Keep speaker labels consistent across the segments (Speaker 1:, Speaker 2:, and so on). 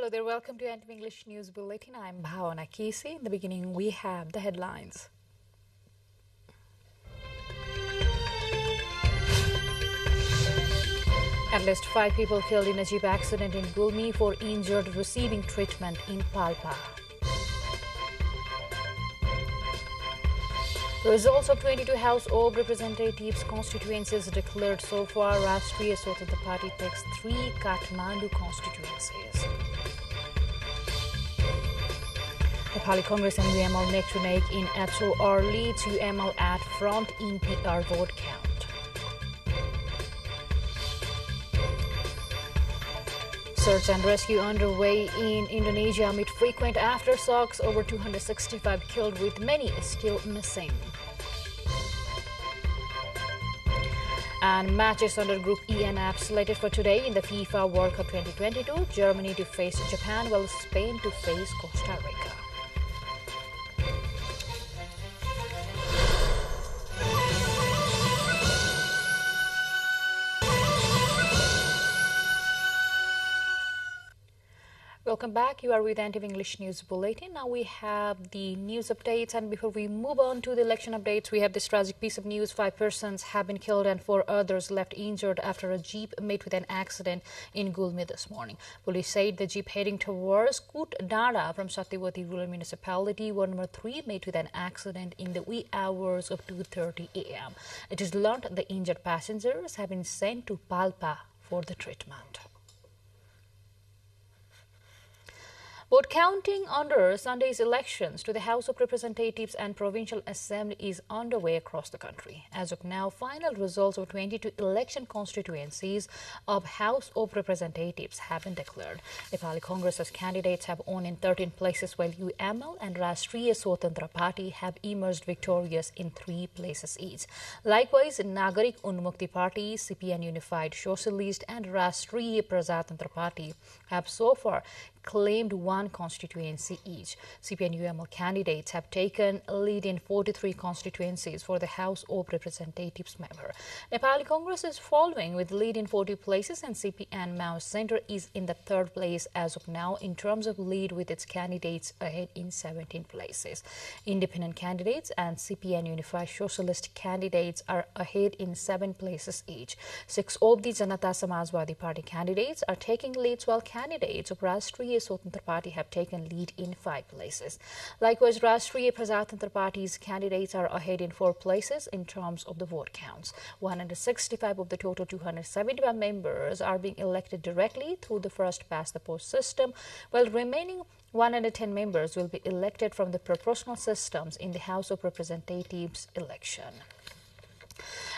Speaker 1: Hello there, welcome to NTV English News Bulletin. I'm Bhavana Casey. In the beginning, we have the headlines. At least 5 people killed in a jeep accident in Gulmi, 4 injured receiving treatment in Palpa. Results of 22 House of Representatives constituencies declared so far. Rashtriya Swatanta Party takes 3 Kathmandu constituencies. Nepali Congress and UML neck to neck in HOR leads UML at front in PR vote count. Search and rescue underway in Indonesia amid frequent aftershocks. Over 265 killed with many still missing. And matches under Group E and F slated for today in the FIFA World Cup 2022. Germany to face Japan while Spain to face Costa Rica. Welcome back. You are with NTV English News Bulletin. Now we have the news updates, and before we move on to the election updates, we have this tragic piece of news. 5 persons have been killed and 4 others left injured after a jeep met with an accident in Gulmi this morning. Police said the jeep heading towards Kutdara from Satyawati Rural Municipality, ward number 3, met with an accident in the wee hours of 2:30 a.m. It is learned the injured passengers have been sent to Palpa for the treatment. Vote counting under Sunday's elections to the House of Representatives and Provincial Assembly is underway across the country. As of now, final results of 22 election constituencies of House of Representatives have been declared. Nepali Congress's candidates have won in 13 places, while UML and Rashtriya Swatanta Party have emerged victorious in 3 places each. Likewise, Nagarik Unmukti Party, CPN Unified Socialist, and Rashtriya Prajatantra Party have so far claimed 1 constituency each. CPN-UML candidates have taken a lead in 43 constituencies for the House of Representatives member. Nepali Congress is following with lead in 40 places, and CPN Mao Center is in the 3rd place as of now in terms of lead, with its candidates ahead in 17 places. Independent candidates and CPN Unified Socialist candidates are ahead in 7 places each. 6 of the Janata Samajwadi Party candidates are taking leads, while candidates of Rashtriya Swatanta Party have taken lead in 5 places. Likewise, Rashtriya Prajatantra Party's candidates are ahead in 4 places in terms of the vote counts. 165 of the total 275 members are being elected directly through the first-past-the-post system, while remaining 110 members will be elected from the proportional systems in the House of Representatives election.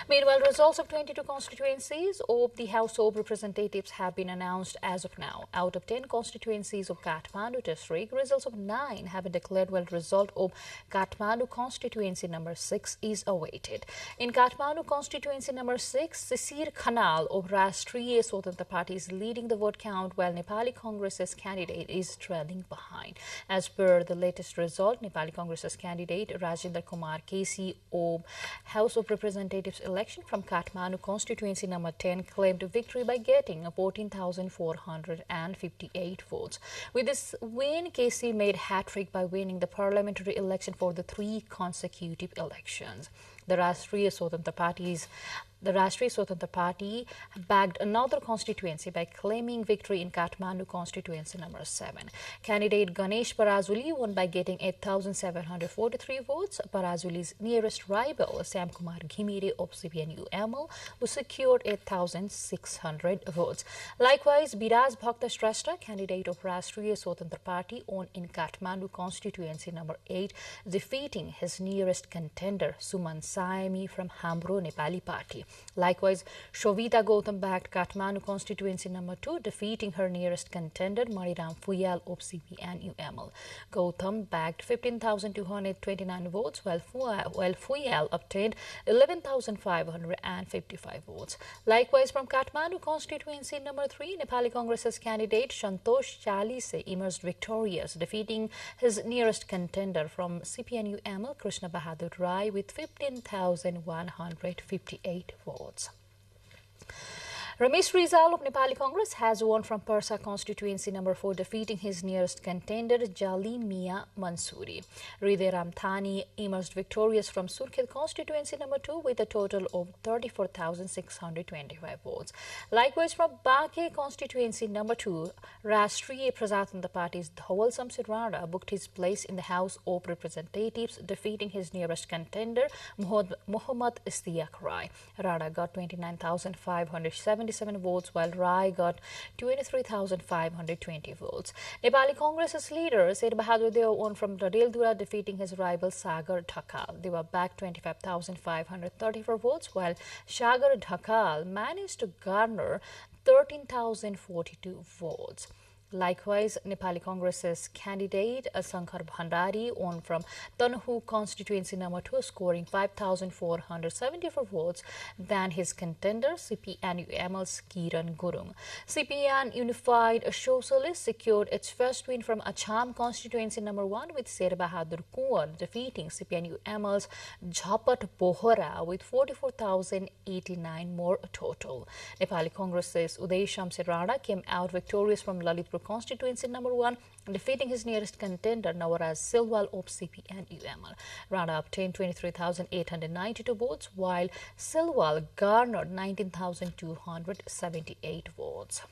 Speaker 1: Meanwhile, results of 22 constituencies of the House of Representatives have been announced as of now. Out of 10 constituencies of Kathmandu district, results of 9 have been declared, while result of Kathmandu constituency number 6 is awaited. In Kathmandu constituency number 6, Sisir Khanal of Rashtriya Swatanta Party is leading the vote count, while Nepali Congress's candidate is trailing behind. As per the latest result, Nepali Congress's candidate Rajinder Kumar Casey of House of Representatives election from Kathmandu constituency number 10 claimed victory by getting 14,458 votes. With this win, Casey made hat-trick by winning the parliamentary election for the 3 consecutive elections. The Rashtriya Swatanta Party bagged another constituency by claiming victory in Kathmandu constituency number 7. Candidate Ganesh Parazuli won by getting 8,743 votes. Parazuli's nearest rival, Sam Kumar Ghimire of CPN-UML, who secured 8,600 votes. Likewise, Biraj Bhakta Shrestha, candidate of Rashtriya Swatanta Party, won in Kathmandu constituency number 8, defeating his nearest contender, Suman Saimi from Hambro Nepali Party. Likewise, Shovita Gautam bagged Kathmandu constituency number 2, defeating her nearest contender, Mariram Fuyal of CPN-UML. Gautam bagged 15,229 votes, while Fuyal obtained 11,555 votes. Likewise, from Kathmandu constituency number 3, Nepali Congress's candidate Santosh Chalise emerged victorious, defeating his nearest contender from CPN-UML, Krishna Bahadur Rai, with 15,158 votes. Ramesh Rizal of Nepali Congress has won from Parsa constituency number 4, defeating his nearest contender Jali Mia Mansoori. Hriday Ramthani emerged victorious from Surkhet constituency number 2 with a total of 34,625 votes. Likewise, from Bake constituency number 2, Rashtriya Prajatantra Party's Dhawal Samsid Rana booked his place in the House of Representatives, defeating his nearest contender Mohammad Istiaq Rai. Rana got 29,577 votes, while Rai got 23,520 votes. Nepali Congress's leader Sher Bahadur Deo won from Radeldura, defeating his rival Sagar Dhakal. They were back 25,534 votes, while Sagar Dhakal managed to garner 13,042 votes. Likewise, Nepali Congress's candidate Sankar Bhandari won from Tanahu constituency number 2, scoring 5,474 votes than his contender CPN-UML's Kiran Gurung. CPN Unified Socialist secured its first win from Acham constituency number 1 with Sher Bahadur Kunwar defeating CPN-UML's Jhapat Bohra with 44,089 more total. Nepali Congress's Uday Shamsher Rana came out victorious from Lalitpur constituency number 1, defeating his nearest contender Nawaraj Silwal of CPN-UML. Rana obtained 23,892 votes, while Silwal garnered 19,278 votes.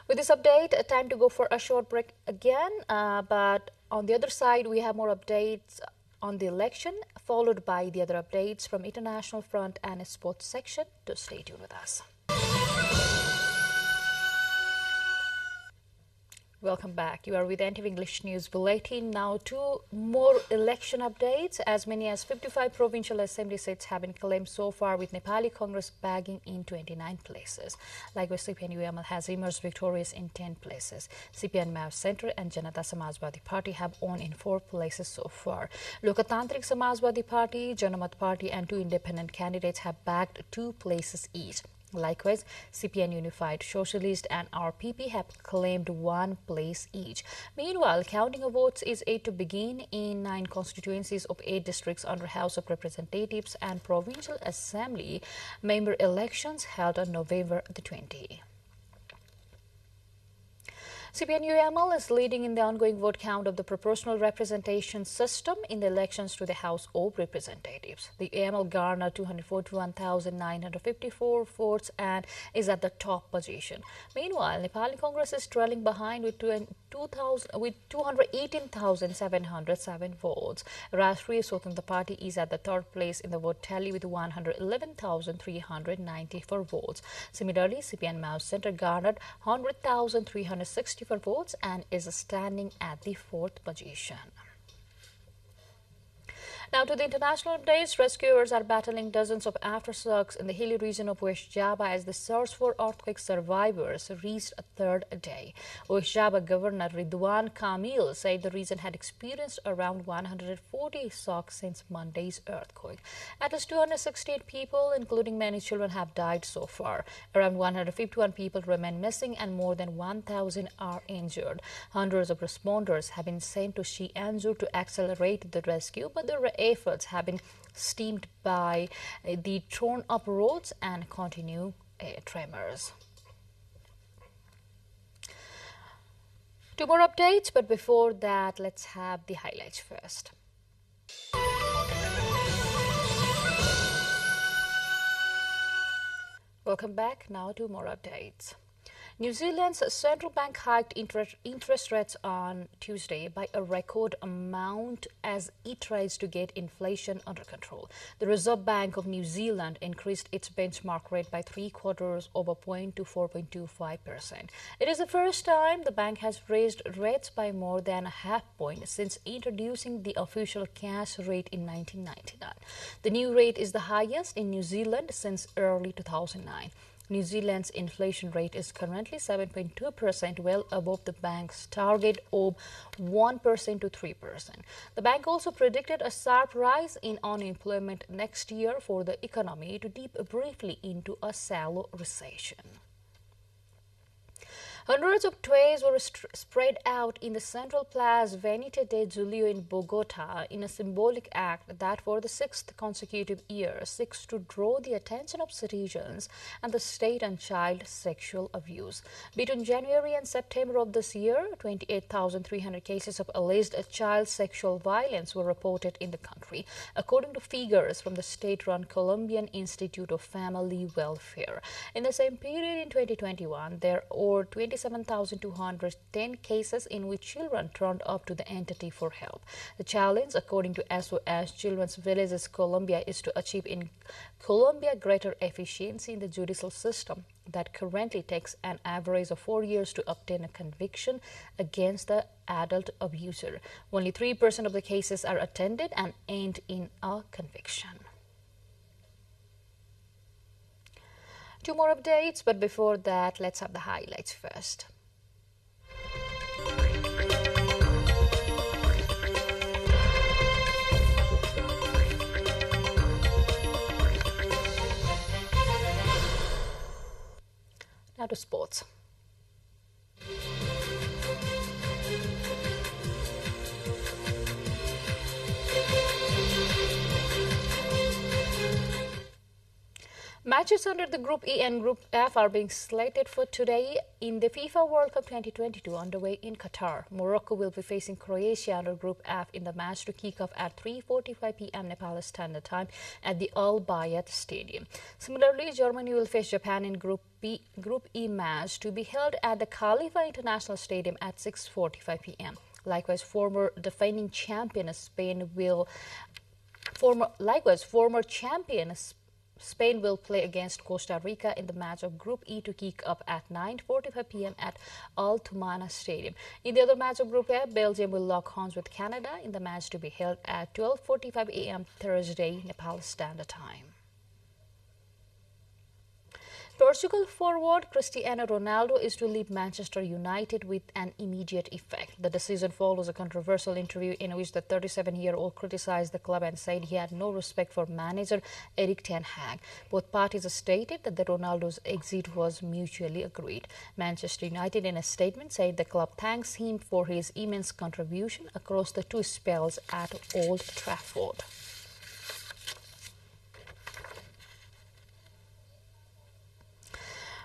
Speaker 1: With this update, time to go for a short break again, but on the other side, we have more updates on the election, followed by the other updates from International Front and Sports section. To stay tuned with us. Welcome back. You are with NTV English News Bulletin. Now to more election updates. As many as 55 provincial assembly seats have been claimed so far, with Nepali Congress bagging in 29 places. Likewise, CPN-UML has emerged victorious in 10 places. CPN Mav Centre and Janata Samajwadi Party have won in 4 places so far. Lokatantrik Samajwadi Party, Janamat Party and 2 independent candidates have bagged 2 places each. Likewise, CPN Unified Socialist and RPP have claimed 1 place each. Meanwhile, counting of votes is yet to begin in 9 constituencies of 8 districts under House of Representatives and Provincial Assembly member elections held on November the 20th. CPN-UML is leading in the ongoing vote count of the proportional representation system in the elections to the House of Representatives. The UML garnered 241,954 votes and is at the top position. Meanwhile, Nepali Congress is trailing behind with 218,707 votes. Rashtriya Swatantra Party is at the 3rd place in the vote tally with 111,394 votes. Similarly, CPN Mav Centre garnered 100,364 votes and is standing at the 4th position. Now to the international updates. Rescuers are battling dozens of aftershocks in the hilly region of West Java as the search for earthquake survivors reached a 3rd day. West Java Governor Ridwan Kamil said the region had experienced around 140 shocks since Monday's earthquake. At least 268 people, including many children, have died so far. Around 151 people remain missing and more than 1,000 are injured. Hundreds of responders have been sent to Cianjur to accelerate the rescue, but the efforts have been stymied by the torn-up roads and continued tremors. 2 more updates, but before that, let's have the highlights first. Welcome back. Now to more updates. New Zealand's central bank hiked interest rates on Tuesday by a record amount as it tries to get inflation under control. The Reserve Bank of New Zealand increased its benchmark rate by 3/4 of a point to 4.25%. It is the first time the bank has raised rates by more than a half point since introducing the official cash rate in 1999. The new rate is the highest in New Zealand since early 2009. New Zealand's inflation rate is currently 7.2%, well above the bank's target of 1% to 3%. The bank also predicted a sharp rise in unemployment next year for the economy to dip briefly into a shallow recession. Hundreds of trays were spread out in the central Plaza Venita de Julio in Bogota in a symbolic act that for the sixth consecutive year seeks to draw the attention of citizens and the state on child sexual abuse. Between January and September of this year, 28,300 cases of alleged child sexual violence were reported in the country, according to figures from the state-run Colombian Institute of Family Welfare. In the same period in 2021, there were 27,210 cases in which children turned up to the entity for help. The challenge, according to SOS Children's Villages Colombia, is to achieve in Colombia greater efficiency in the judicial system that currently takes an average of 4 years to obtain a conviction against the adult abuser. Only 3% of the cases are attended and end in a conviction. Two more updates, but before that, let's have the highlights first. Now to sports. Matches under the Group E and Group F are being slated for today in the FIFA World Cup 2022 underway in Qatar. Morocco will be facing Croatia under Group F in the match to kick off at 3:45 p.m. Nepal Standard Time at the Al Bayat Stadium. Similarly, Germany will face Japan in Group E match to be held at the Khalifa International Stadium at 6:45 p.m. Likewise, former champion Spain will play against Costa Rica in the match of Group E to kick off at 9:45 p.m. at Al Tumana Stadium. In the other match of Group F, Belgium will lock horns with Canada in the match to be held at 12:45 a.m. Thursday, Nepal Standard Time. Portugal forward Cristiano Ronaldo is to leave Manchester United with an immediate effect. The decision follows a controversial interview in which the 37-year-old criticized the club and said he had no respect for manager Erik ten Hag. Both parties stated that the Ronaldo's exit was mutually agreed. Manchester United, in a statement, said the club thanks him for his immense contribution across the two spells at Old Trafford.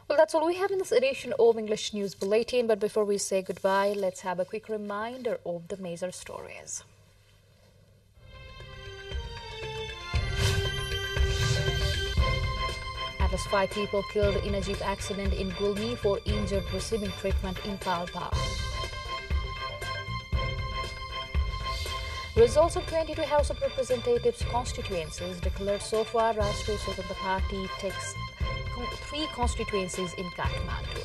Speaker 1: Well, that's all we have in this edition of English News Bulletin. But before we say goodbye, let's have a quick reminder of the major stories. At least 5 people killed in a jeep accident in Gulmi, 4 injured receiving treatment in Palpa. Results of 22 House of Representatives constituencies declared so far. Rashtriya Swatanta Party takes 3 constituencies in Kathmandu.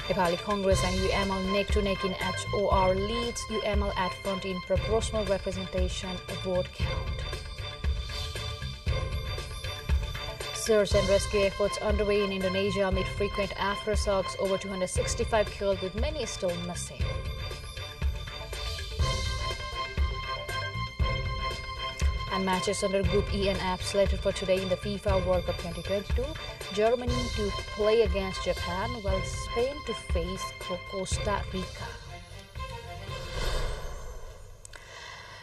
Speaker 1: Nepali Congress and UML neck to neck in HOR leads UML at front in proportional representation vote count. Search and rescue efforts underway in Indonesia amid frequent aftershocks. Over 265 killed, with many still missing. And matches under Group E and F slated for today in the FIFA World Cup 2022. Germany to play against Japan, while Spain to face Costa Rica.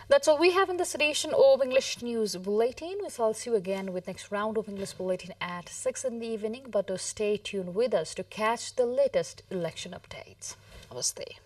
Speaker 1: That's all we have in this edition of English News Bulletin. We shall see you again with next round of English Bulletin at 6 in the evening. But to stay tuned with us to catch the latest election updates. Namaste.